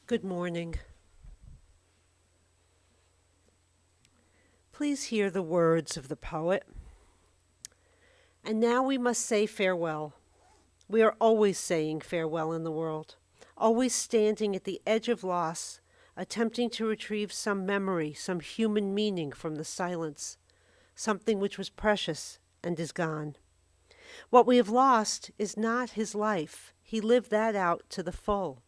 Good morning. Please hear the words of the poet. And now we must say farewell. We are always saying farewell in the world, always standing at the edge of loss, attempting to retrieve some memory, some human meaning from the silence, something which was precious and is gone. What we have lost is not his life. He lived that out to the full.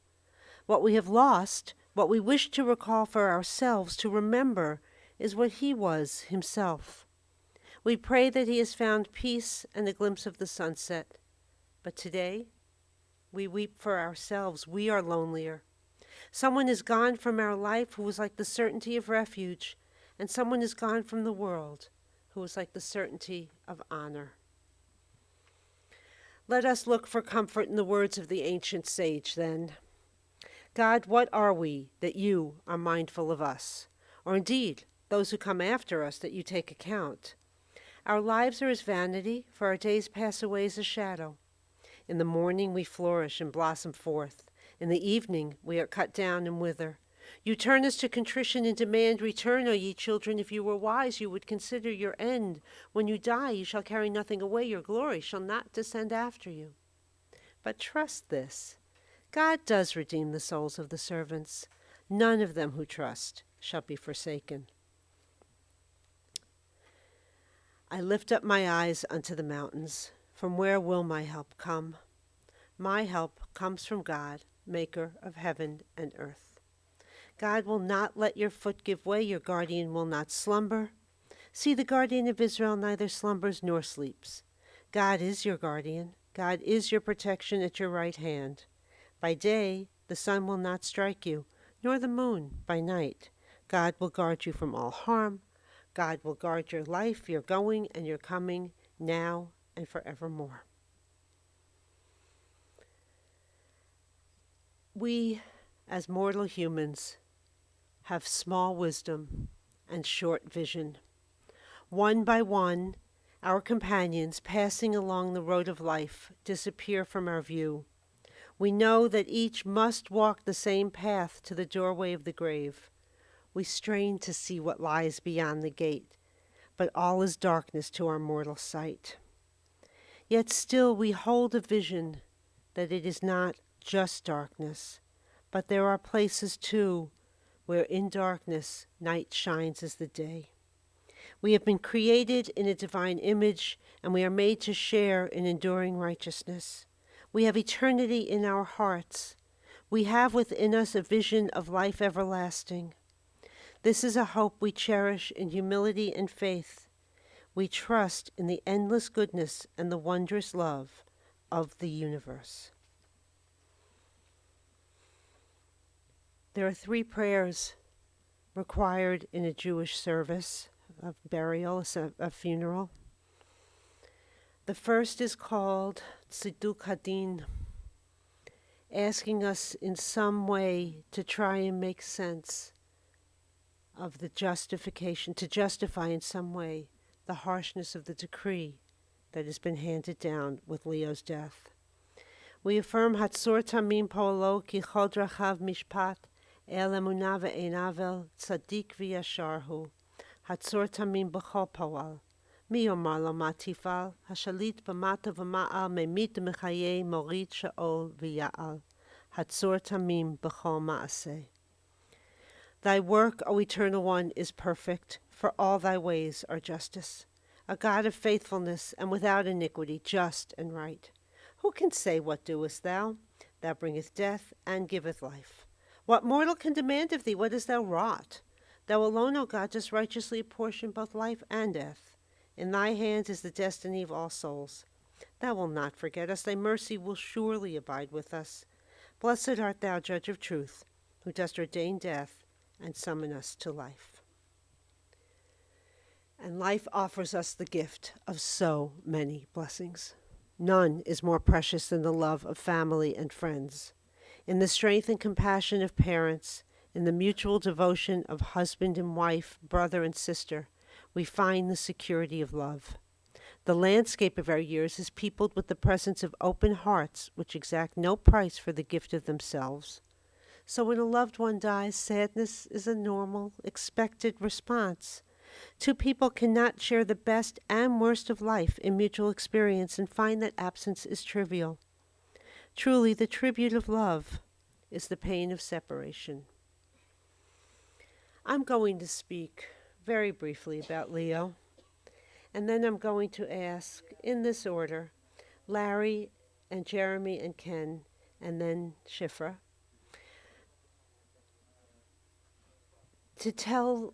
What we have lost, what we wish to recall for ourselves, to remember, is what he was himself. We pray that he has found peace and a glimpse of the sunset. But today, we weep for ourselves. We are lonelier. Someone is gone from our life who was like the certainty of refuge, and someone is gone from the world who was like the certainty of honor. Let us look for comfort in the words of the ancient sage, then. God, what are we that you are mindful of us? Or indeed, those who come after us, that you take account? Our lives are as vanity, for our days pass away as a shadow. In the morning we flourish and blossom forth. In the evening we are cut down and wither. You turn us to contrition and demand, return, O ye children. If you were wise, you would consider your end. When you die, you shall carry nothing away. Your glory shall not descend after you. But trust this. God does redeem the souls of the servants. None of them who trust shall be forsaken. I lift up my eyes unto the mountains. From where will my help come? My help comes from God, maker of heaven and earth. God will not let your foot give way. Your guardian will not slumber. See, the guardian of Israel neither slumbers nor sleeps. God is your guardian. God is your protection at your right hand. By day, the sun will not strike you, nor the moon by night. God will guard you from all harm. God will guard your life, your going and your coming, now and forevermore. We, as mortal humans, have small wisdom and short vision. One by one, our companions passing along the road of life disappear from our view. We know that each must walk the same path to the doorway of the grave. We strain to see what lies beyond the gate, but all is darkness to our mortal sight. Yet still we hold a vision that it is not just darkness, but there are places too where in darkness night shines as the day. We have been created in a divine image, and we are made to share in enduring righteousness. We have eternity in our hearts. We have within us a vision of life everlasting. This is a hope we cherish in humility and faith. We trust in the endless goodness and the wondrous love of the universe. There are 3 prayers required in a Jewish service of burial, a funeral. The first is called Tziduk Hadin, asking us in some way to try and make sense of the justification, to justify in some way the harshness of the decree that has been handed down with Leo's death. We affirm Hatzor Tamim Po'olo Ki Chod Rachav Mishpat El Emunah Ve'ein Avel Tzadik V'Yashar Hu Hatzor Tamim B'chol Po'al Mi Yomar Lo Ma Tifal Hashalit B'mata V'ma'al Memit Mechaye Morit Sha'ol V'Ya'al Hatzor Tamim B'chol Ma'aseh. Thy work, O Eternal One, is perfect, for all thy ways are justice. A God of faithfulness and without iniquity, just and right. Who can say, what doest thou? Thou bringest death and giveth life. What mortal can demand of thee? What hast thou wrought? Thou alone, O God, dost righteously apportion both life and death. In thy hands is the destiny of all souls. Thou wilt not forget us. Thy mercy will surely abide with us. Blessed art thou, Judge of truth, who dost ordain death and summon us to life. And life offers us the gift of so many blessings. None is more precious than the love of family and friends. In the strength and compassion of parents, in the mutual devotion of husband and wife, brother and sister, we find the security of love. The landscape of our years is peopled with the presence of open hearts which exact no price for the gift of themselves. So when a loved one dies, sadness is a normal, expected response. Two people cannot share the best and worst of life in mutual experience and find that absence is trivial. Truly, the tribute of love is the pain of separation. I'm going to speak very briefly about Leo, and then I'm going to ask, in this order, Larry and Jeremy and Ken, and then Shifra, to tell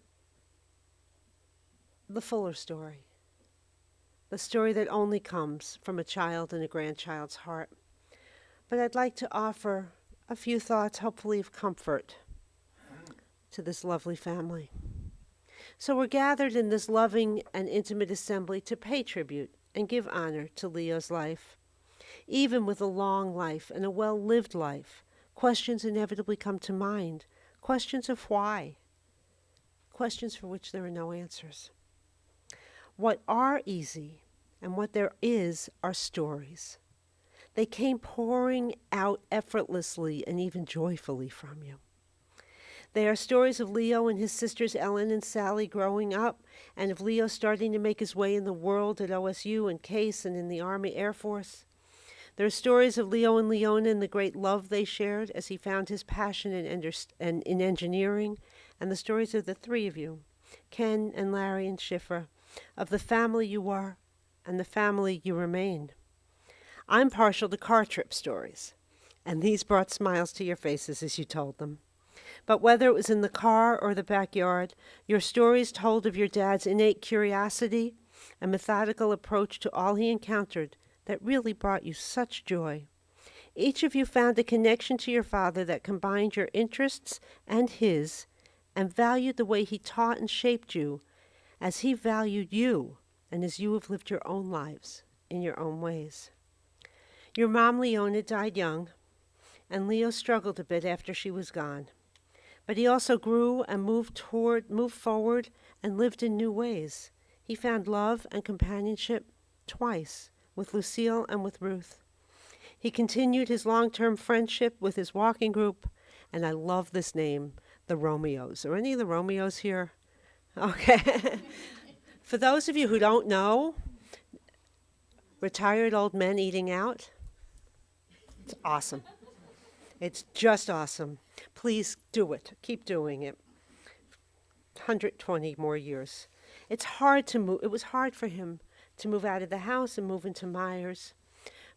the fuller story, the story that only comes from a child and a grandchild's heart. But I'd like to offer a few thoughts, hopefully of comfort, to this lovely family. So we're gathered in this loving and intimate assembly to pay tribute and give honor to Leo's life. Even with a long life and a well-lived life, questions inevitably come to mind. Questions of why. Questions for which there are no answers. What are easy and what there is are stories. They came pouring out effortlessly and even joyfully from you. They are stories of Leo and his sisters Ellen and Sally growing up, and of Leo starting to make his way in the world at OSU and Case and in the Army Air Force. There are stories of Leo and Leona and the great love they shared as he found his passion in engineering, and the stories of the three of you, Ken and Larry and Shifra, of the family you are and the family you remain. I'm partial to car trip stories, and these brought smiles to your faces as you told them. But whether it was in the car or the backyard, your stories told of your dad's innate curiosity and methodical approach to all he encountered that really brought you such joy. Each of you found a connection to your father that combined your interests and his, and valued the way he taught and shaped you as he valued you and as you have lived your own lives in your own ways. Your mom, Leona, died young, and Leo struggled a bit after she was gone. But he also grew and moved forward and lived in new ways. He found love and companionship twice, with Lucille and with Ruth. He continued his long-term friendship with his walking group, and I love this name, the Romeos. Are any of the Romeos here? Okay. For those of you who don't know, retired old men eating out, it's awesome. It's just awesome. Please do it. Keep doing it. 120 more years. It's hard to move. It was hard for him to move out of the house and move into Myers.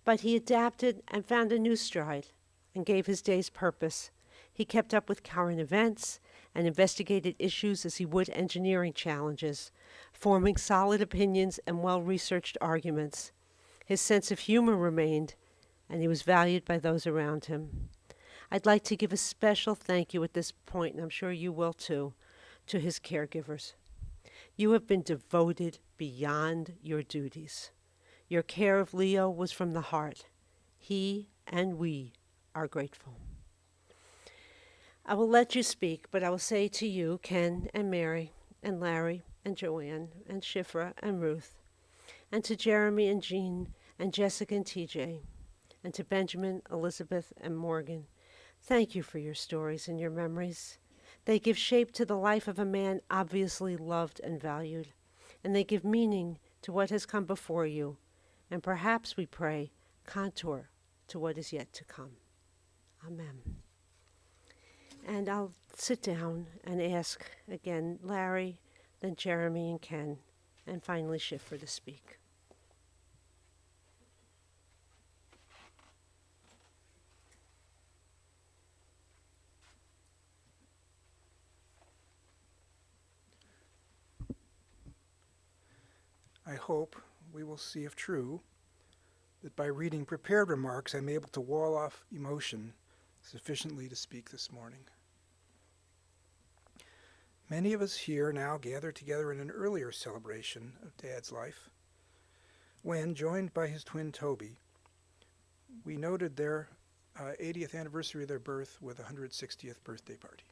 But he adapted and found a new stride and gave his days purpose. He kept up with current events and investigated issues as he would engineering challenges, forming solid opinions and well-researched arguments. His sense of humor remained, and he was valued by those around him. I'd like to give a special thank you at this point, and I'm sure you will too, to his caregivers. You have been devoted beyond your duties. Your care of Leo was from the heart. He and we are grateful. I will let you speak, but I will say to you, Ken and Mary and Larry and Joanne and Shifra and Ruth, and to Jeremy and Jean and Jessica and TJ, and to Benjamin, Elizabeth, and Morgan, thank you for your stories and your memories. They give shape to the life of a man obviously loved and valued, and they give meaning to what has come before you, and perhaps, we pray, contour to what is yet to come. Amen. And I'll sit down and ask again Larry, then Jeremy and Ken, and finally Shifra to speak. I hope we will see if true that by reading prepared remarks I'm able to wall off emotion sufficiently to speak this morning. Many of us here now gather together in an earlier celebration of Dad's life, when, joined by his twin Toby, we noted their 80th anniversary of their birth with a 160th birthday party.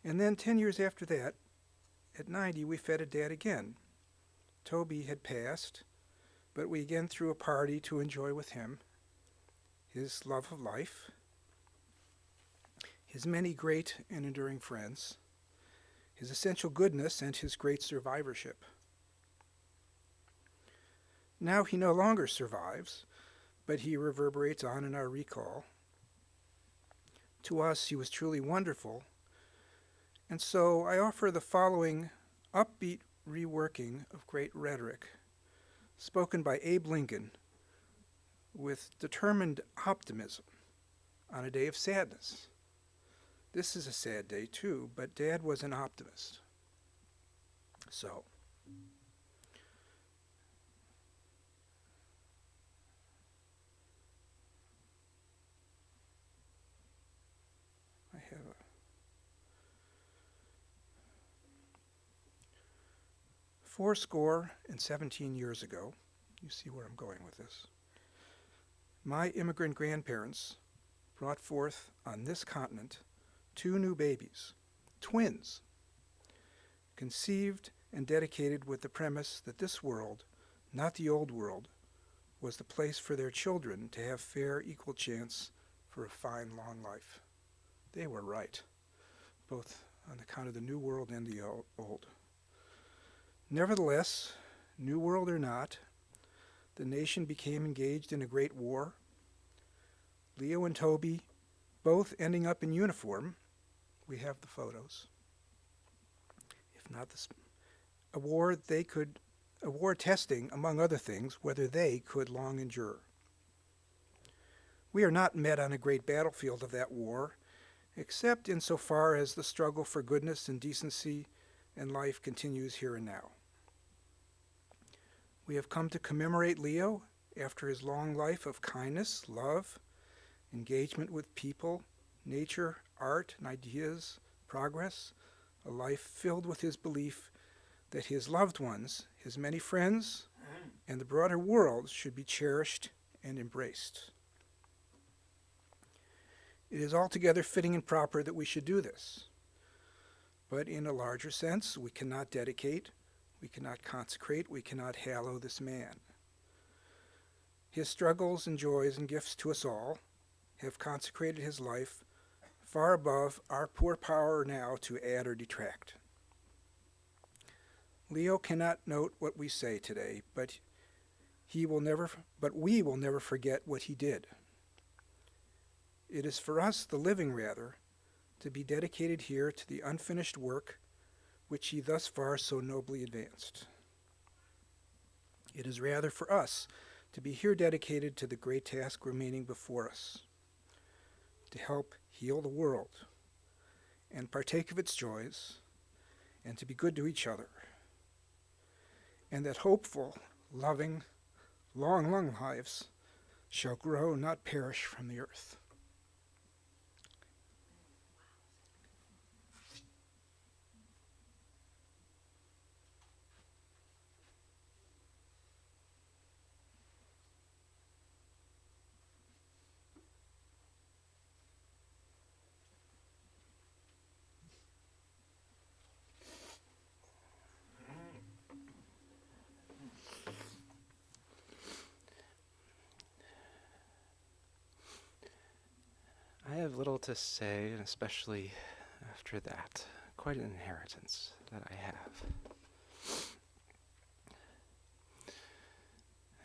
And then 10 years after that, at 90, we feted Dad again. Toby had passed, but we again threw a party to enjoy with him. his love of life, his many great and enduring friends, his essential goodness, and his great survivorship. Now he no longer survives, but he reverberates on in our recall. To us, he was truly wonderful, and so I offer the following upbeat reworking of great rhetoric, spoken by Abe Lincoln with determined optimism on a day of sadness. This is a sad day too, but Dad was an optimist. So, I have a fourscore and 17 years ago, you see where I'm going with this, my immigrant grandparents brought forth on this continent 2 new babies, twins, conceived and dedicated with the premise that this world, not the old world, was the place for their children to have fair, equal chance for a fine, long life. They were right, both on account of the new world and the old. Nevertheless, new world or not, the nation became engaged in a great war. Leo and Toby both ending up in uniform. We have the photos. If not a war testing, among other things, whether they could long endure. We are not met on a great battlefield of that war, except insofar as the struggle for goodness and decency and life continues here and now. We have come to commemorate Leo after his long life of kindness, love, engagement with people, nature, art, and ideas, progress, a life filled with his belief that his loved ones, his many friends, and the broader world should be cherished and embraced. It is altogether fitting and proper that we should do this. But in a larger sense, we cannot dedicate, we cannot consecrate, we cannot hallow this man. His struggles and joys and gifts to us all have consecrated his life far above our poor power now to add or detract. Leo cannot note what we say today, but we will never forget what he did. It is for us, the living rather, to be dedicated here to the unfinished work which he thus far so nobly advanced. It is rather for us to be here dedicated to the great task remaining before us, to help heal the world and partake of its joys, and to be good to each other, and that hopeful, loving, long lives shall grow, not perish from the earth. I have little to say, and especially after that, quite an inheritance that I have.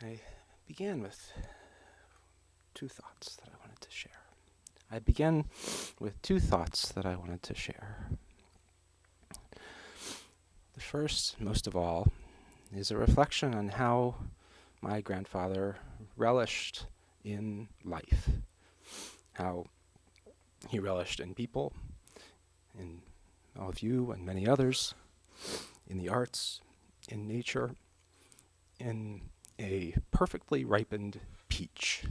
I began with 2 thoughts that I wanted to share. The first, most of all, is a reflection on how my grandfather relished in life, how he relished in people, in all of you and many others, in the arts, in nature, in a perfectly ripened peach.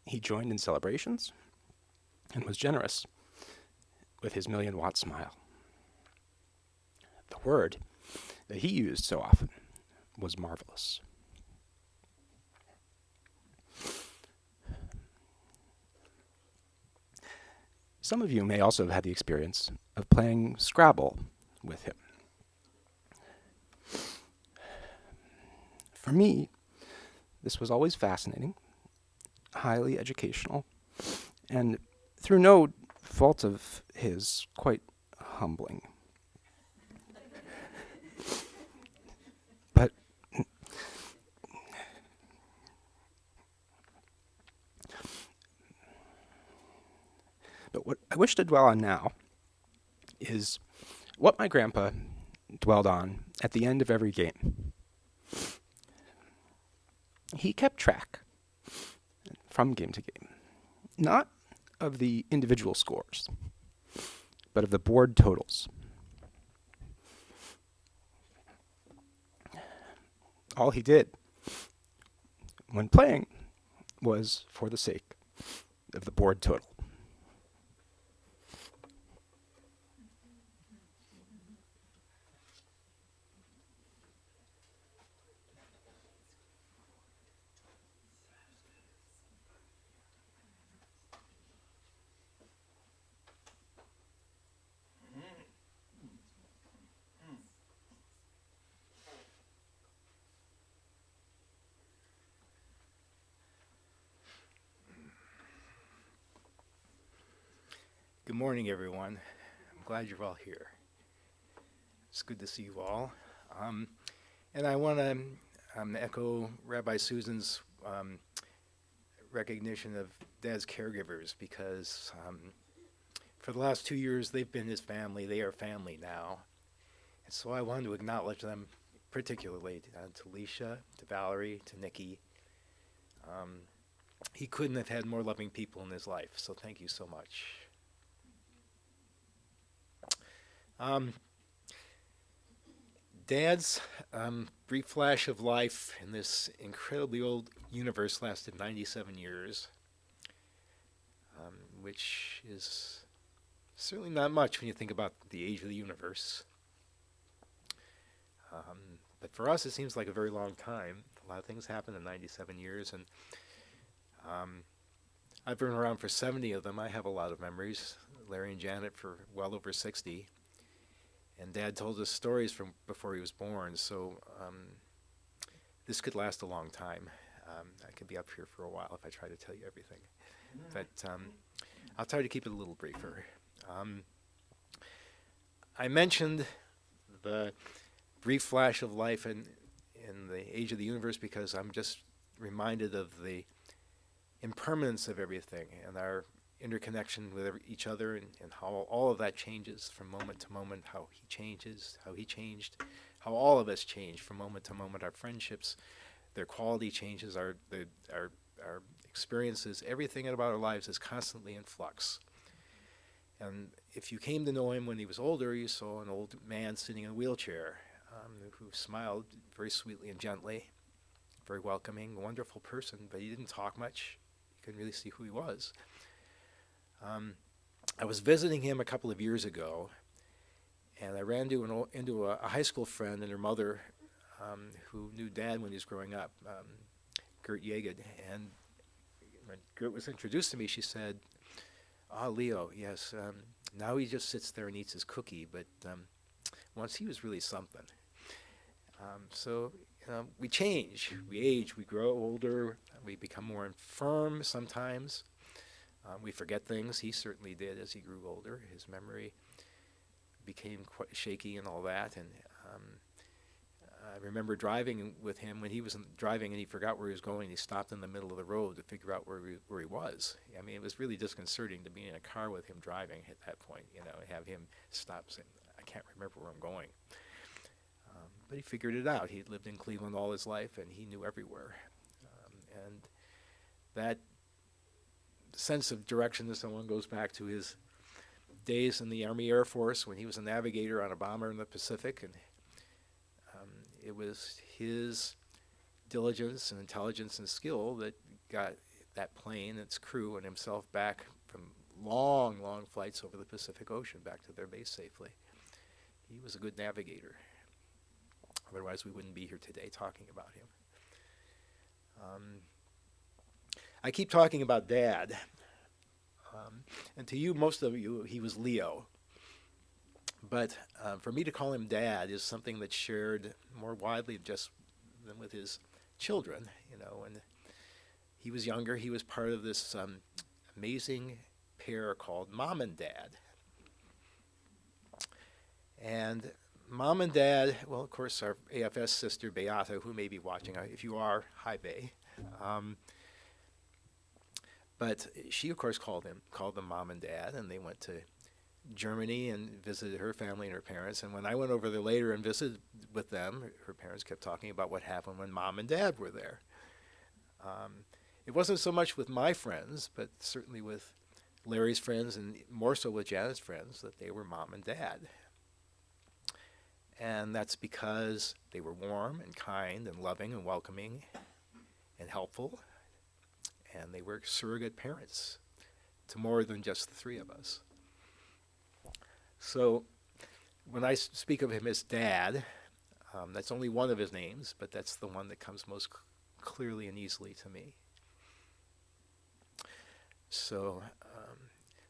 He joined in celebrations and was generous with his 1,000,000-watt smile. The word that he used so often was marvelous. Some of you may also have had the experience of playing Scrabble with him. For me, this was always fascinating, highly educational, and through no fault of his, quite humbling. But what I wish to dwell on now is what my grandpa dwelled on at the end of every game. He kept track from game to game, not of the individual scores, but of the board totals. All he did when playing was for the sake of the board total. Good morning, everyone. I'm glad you're all here. It's good to see you all. And I want to echo Rabbi Susan's recognition of Dad's caregivers, because for the last 2 years, they've been his family. They are family now. And so I wanted to acknowledge them particularly, to Alicia, to Valerie, to Nikki. He couldn't have had more loving people in his life, so thank you so much. Dad's brief flash of life in this incredibly old universe lasted 97 years, which is certainly not much when you think about the age of the universe. But for us, it seems like a very long time. A lot of things happened in 97 years, and I've been around for 70 of them. I have a lot of memories. Larry and Janet for well over 60. And Dad told us stories from before he was born, so this could last a long time. I could be up here for a while if I try to tell you everything. But I'll try to keep it a little briefer. I mentioned the brief flash of life in the age of the universe because I'm just reminded of the impermanence of everything and our interconnection with each other, and how all of that changes from moment to moment, how he changes, how he changed, how all of us change from moment to moment. Our friendships, their quality changes, our experiences, everything about our lives is constantly in flux. And if you came to know him when he was older, you saw an old man sitting in a wheelchair who smiled very sweetly and gently, very welcoming, wonderful person, but he didn't talk much. You couldn't really see who he was. I was visiting him a couple of years ago, and I ran into a high school friend and her mother who knew Dad when he was growing up, Gert Yeged. And when Gert was introduced to me, she said, Leo, yes, now he just sits there and eats his cookie, but once he was really something. So we change, we age, we grow older, we become more infirm sometimes. We forget things. He certainly did as he grew older. His memory became quite shaky and all that. And I remember driving with him when he was driving and he forgot where he was going. He stopped in the middle of the road to figure out where he was. I mean, it was really disconcerting to be in a car with him driving at that point, and have him stop saying, I can't remember where I'm going. But he figured it out. He'd lived in Cleveland all his life, and he knew everywhere. And that sense of direction to someone goes back to his days in the Army Air Force when he was a navigator on a bomber in the Pacific, and it was his diligence and intelligence and skill that got that plane, its crew, and himself back from long, long flights over the Pacific Ocean back to their base safely. He was a good navigator. Otherwise, we wouldn't be here today talking about him. I keep talking about Dad, and to you, most of you, he was Leo. But for me to call him Dad is something that's shared more widely just than with his children. When he was younger, he was part of this amazing pair called Mom and Dad. And Mom and Dad, well, of course, our AFS sister, Beata, who may be watching, if you are, hi, Bay. But she, of course, called them Mom and Dad, and they went to Germany and visited her family and her parents. And when I went over there later and visited with them, her parents kept talking about what happened when Mom and Dad were there. It wasn't so much with my friends, but certainly with Larry's friends and more so with Janet's friends, that they were Mom and Dad. And that's because they were warm and kind and loving and welcoming and helpful. And they were surrogate parents to more than just the three of us. So when I speak of him as Dad, that's only one of his names, but that's the one that comes most clearly and easily to me. So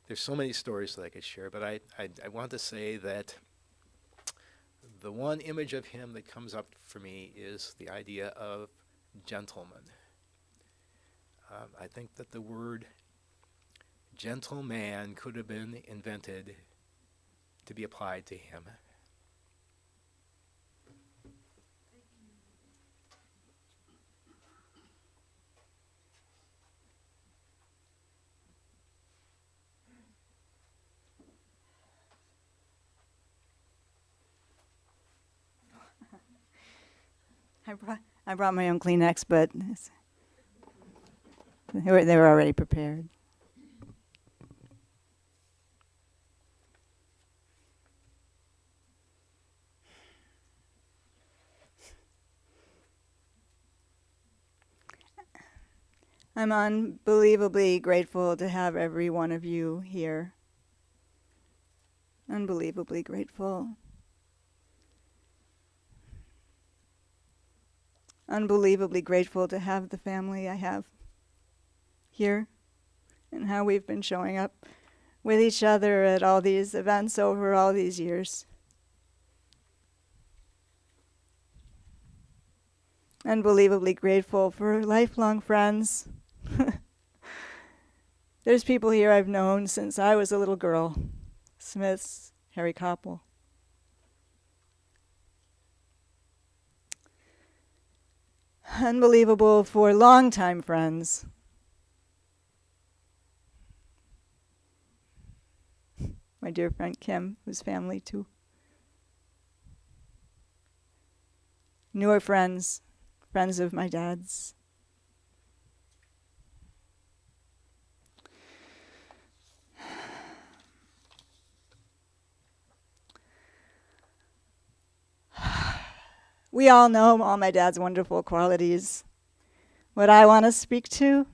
there's so many stories that I could share, but I want to say that the one image of him that comes up for me is the idea of gentleman. I think that the word gentleman could have been invented to be applied to him. I brought my own Kleenex, but they were already prepared. I'm unbelievably grateful to have every one of you here. Unbelievably grateful. Unbelievably grateful to have the family I have here and how we've been showing up with each other at all these events over all these years. Unbelievably grateful for lifelong friends. There's people here I've known since I was a little girl. Smiths, Harry Koppel. Unbelievable for longtime friends. My dear friend Kim, who's family too. Newer friends, friends of my dad's. We all know all my dad's wonderful qualities. What I want to speak to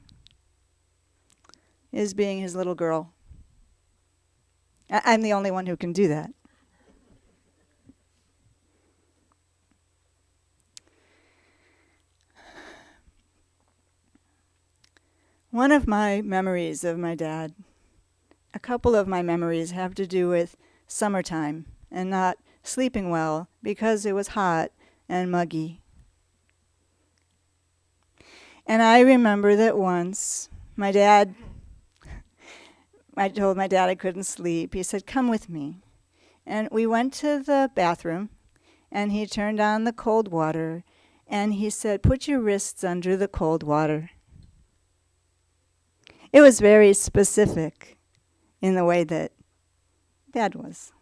is being his little girl. I'm the only one who can do that. One of my memories of my dad, a couple of my memories have to do with summertime and not sleeping well because it was hot and muggy. And I remember that once I told my dad I couldn't sleep. He said, "Come with me." And we went to the bathroom, and he turned on the cold water, and he said, "Put your wrists under the cold water." It was very specific in the way that Dad was.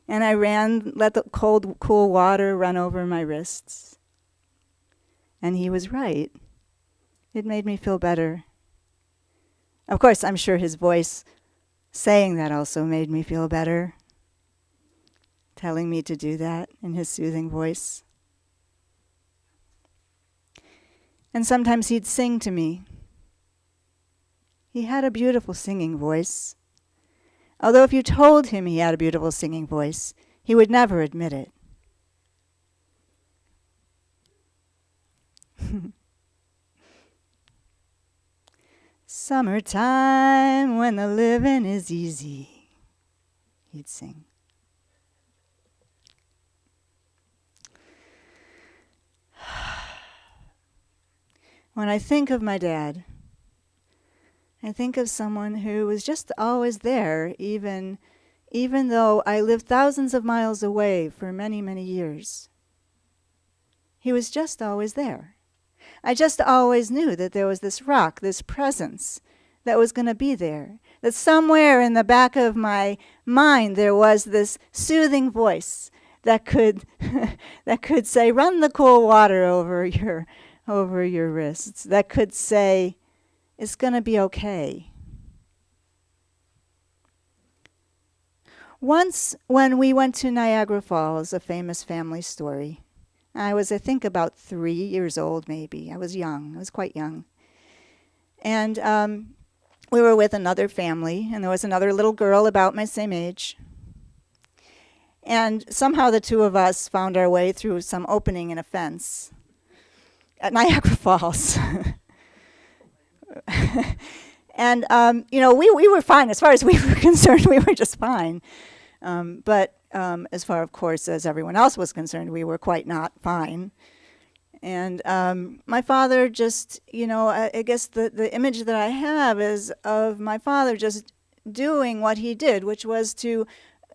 And I let the cold, cool water run over my wrists. And he was right. It made me feel better. Of course, I'm sure his voice saying that also made me feel better, telling me to do that in his soothing voice. And sometimes he'd sing to me. He had a beautiful singing voice. Although if you told him he had a beautiful singing voice, he would never admit it. Summertime when the living is easy, he'd sing. When I think of my dad, I think of someone who was just always there, even though I lived thousands of miles away for many, many years. He was just always there. I just always knew that there was this rock, this presence that was going to be there. That somewhere in the back of my mind there was this soothing voice that could that could say, run the cool water over your wrists. That could say, it's going to be okay. Once when we went to Niagara Falls, a famous family story, I was, I think, about 3 years old maybe. I was young. I was quite young. And we were with another family, and there was another little girl about my same age. And somehow the two of us found our way through some opening in a fence at Niagara Falls. And, we were fine. As far as we were concerned, we were just fine. But as far, of course, as everyone else was concerned, we were quite not fine. And my father just, I guess the image that I have is of my father just doing what he did, which was to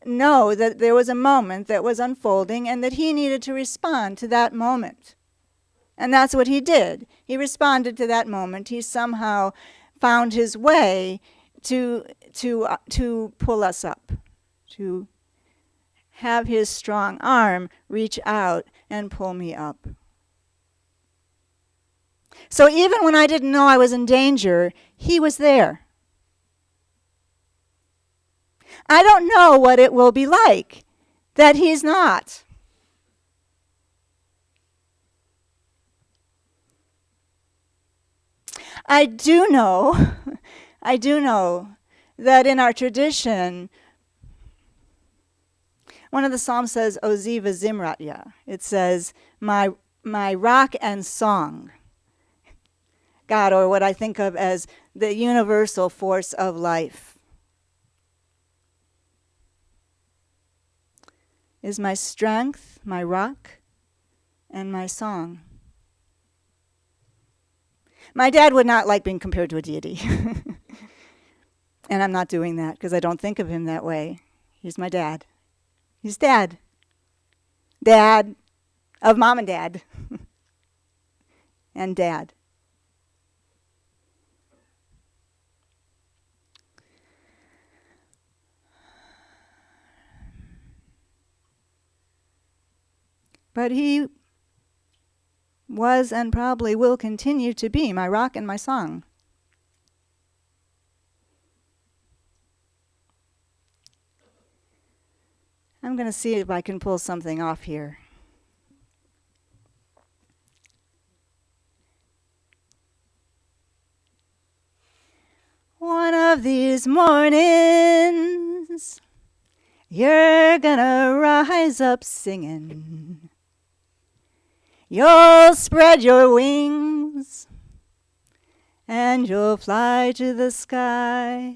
know that there was a moment that was unfolding and that he needed to respond to that moment. And that's what he did. He responded to that moment. He somehow found his way to pull us up, to have his strong arm reach out and pull me up. So even when I didn't know I was in danger, he was there. I don't know what it will be like that he's not. I do know that in our tradition, one of the psalms says, Oziva Zimratya. It says, my rock and song. God, or what I think of as the universal force of life, is my strength, my rock, and my song. My dad would not like being compared to a deity. And I'm not doing that because I don't think of him that way. He's my dad. He's dad. Dad of mom and dad. And dad. But he was and probably will continue to be my rock and my song. I'm going to see if I can pull something off here. One of these mornings, you're gonna rise up singing. You'll spread your wings and you'll fly to the sky.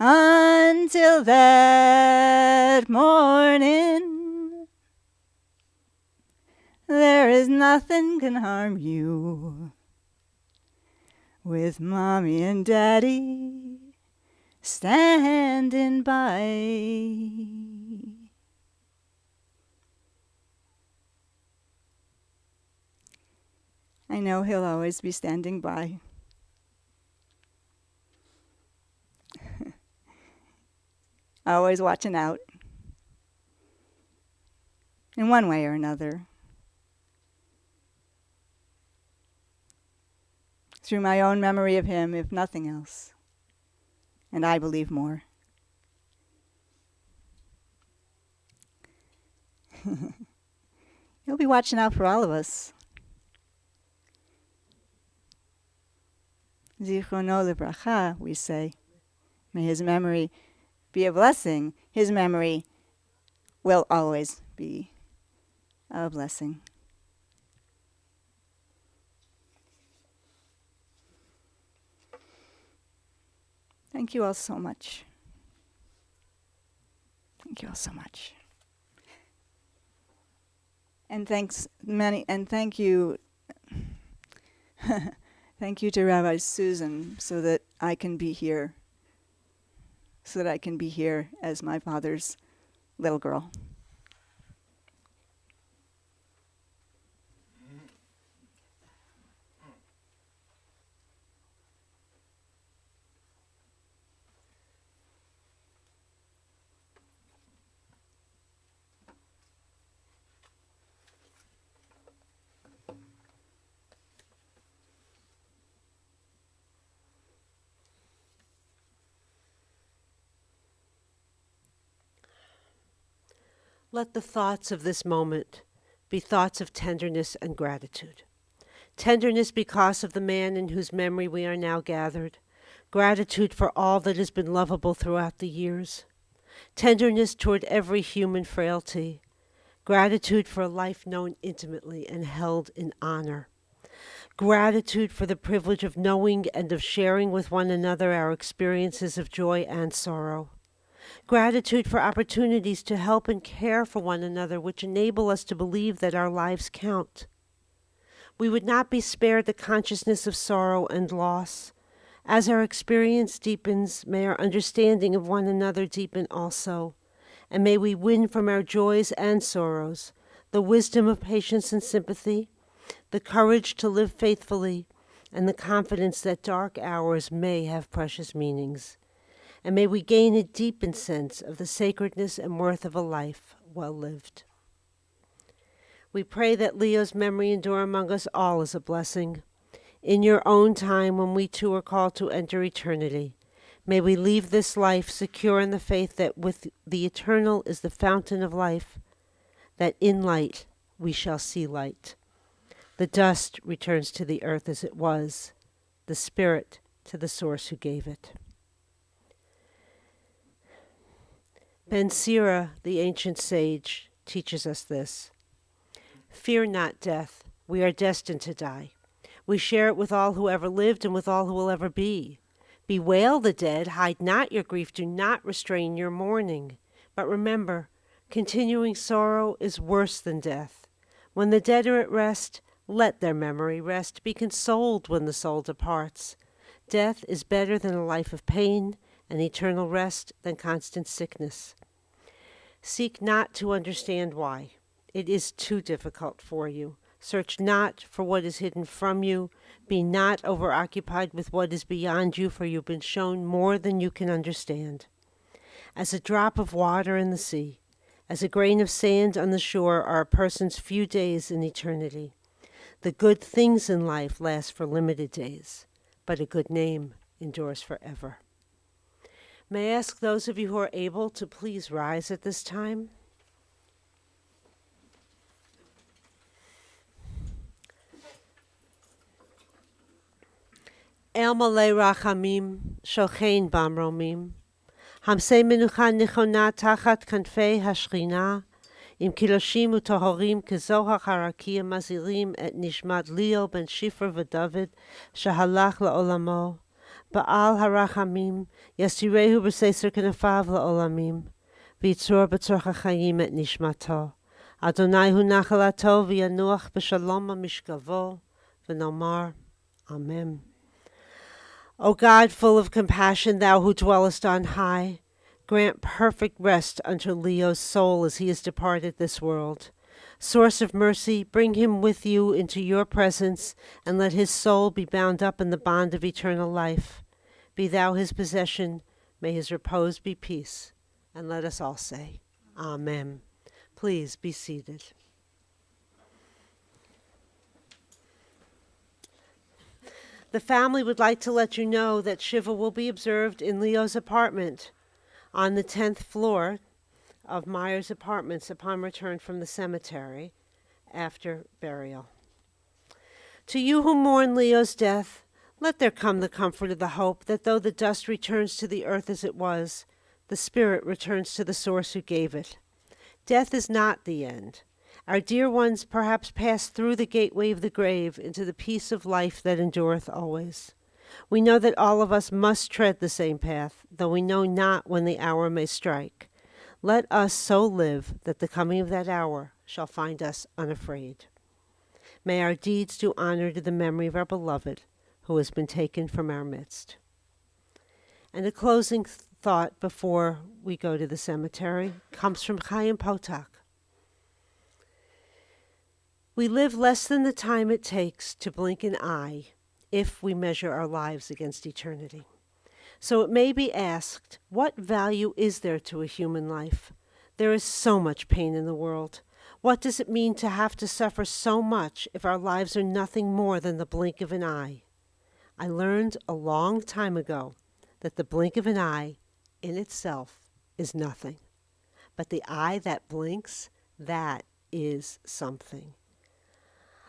Until that morning, there is nothing can harm you. With mommy and daddy standing by. I know he'll always be standing by. Always watching out. In one way or another. Through my own memory of him, if nothing else. And I believe more. He'll be watching out for all of us. Zichrono lebracha, we say. May his memory be a blessing. His memory will always be a blessing. Thank you all so much. Thank you all so much. And thank you Thank you to Rabbi Susan so that I can be here. So that I can be here as my father's little girl. Let the thoughts of this moment be thoughts of tenderness and gratitude. Tenderness because of the man in whose memory we are now gathered. Gratitude for all that has been lovable throughout the years. Tenderness toward every human frailty. Gratitude for a life known intimately and held in honor. Gratitude for the privilege of knowing and of sharing with one another our experiences of joy and sorrow. Gratitude for opportunities to help and care for one another, which enable us to believe that our lives count. We would not be spared the consciousness of sorrow and loss. As our experience deepens, may our understanding of one another deepen also, and may we win from our joys and sorrows the wisdom of patience and sympathy, the courage to live faithfully, and the confidence that dark hours may have precious meanings. And may we gain a deepened sense of the sacredness and worth of a life well lived. We pray that Leo's memory endure among us all as a blessing. In your own time, when we too are called to enter eternity, may we leave this life secure in the faith that with the eternal is the fountain of life, that in light we shall see light. The dust returns to the earth as it was, the spirit to the source who gave it. Ben Sira, the ancient sage, teaches us this. Fear not death. We are destined to die. We share it with all who ever lived and with all who will ever be. Bewail the dead. Hide not your grief. Do not restrain your mourning. But remember, continuing sorrow is worse than death. When the dead are at rest, let their memory rest. Be consoled when the soul departs. Death is better than a life of pain, and eternal rest than constant sickness. Seek not to understand why. It is too difficult for you. Search not for what is hidden from you. Be not overoccupied with what is beyond you, for you've been shown more than you can understand. As a drop of water in the sea, as a grain of sand on the shore are a person's few days in eternity. The good things in life last for limited days, but a good name endures forever. May I ask those of you who are able to please rise at this time? El malei rachamim, shochein bamromim, hamsei menucha nichona tachat kanfei hashchina, im kiloshim utohorim kezohar harakia mazirim et nishmat Leo ben Shifra v'David, shahalach la'olamo, Ba'al harachamim, yasirehu b'seser kenefav la'olamim, v'yitzur b'tzor ha'chayim et nishmato, Adonai hu nachalato v'yanuach b'shalom ha'mishkavo, v'nomar, Amen. O God, full of compassion, thou who dwellest on high, grant perfect rest unto Leo's soul as he has departed this world. Source of mercy, bring him with you into your presence, and let his soul be bound up in the bond of eternal life. Be thou his possession, may his repose be peace. And let us all say, Amen. Please be seated. The family would like to let you know that Shiva will be observed in Leo's apartment on the 10th floor of Meyer's Apartments upon return from the cemetery after burial. To you who mourn Leo's death, let there come the comfort of the hope that though the dust returns to the earth as it was, the spirit returns to the source who gave it. Death is not the end. Our dear ones perhaps pass through the gateway of the grave into the peace of life that endureth always. We know that all of us must tread the same path, though we know not when the hour may strike. Let us so live that the coming of that hour shall find us unafraid. May our deeds do honor to the memory of our beloved who has been taken from our midst. And a closing thought before we go to the cemetery comes from Chaim Potok. We live less than the time it takes to blink an eye if we measure our lives against eternity. So it may be asked, what value is there to a human life? There is so much pain in the world. What does it mean to have to suffer so much if our lives are nothing more than the blink of an eye? I learned a long time ago that the blink of an eye in itself is nothing. But the eye that blinks, that is something.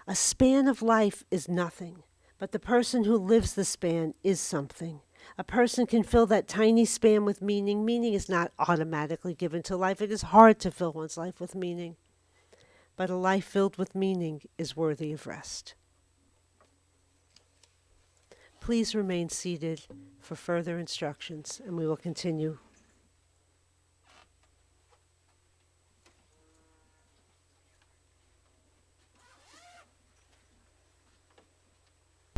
A span of life is nothing, but the person who lives the span is something. A person can fill that tiny span with meaning. Meaning is not automatically given to life. It is hard to fill one's life with meaning. But a life filled with meaning is worthy of rest. Please remain seated for further instructions, and we will continue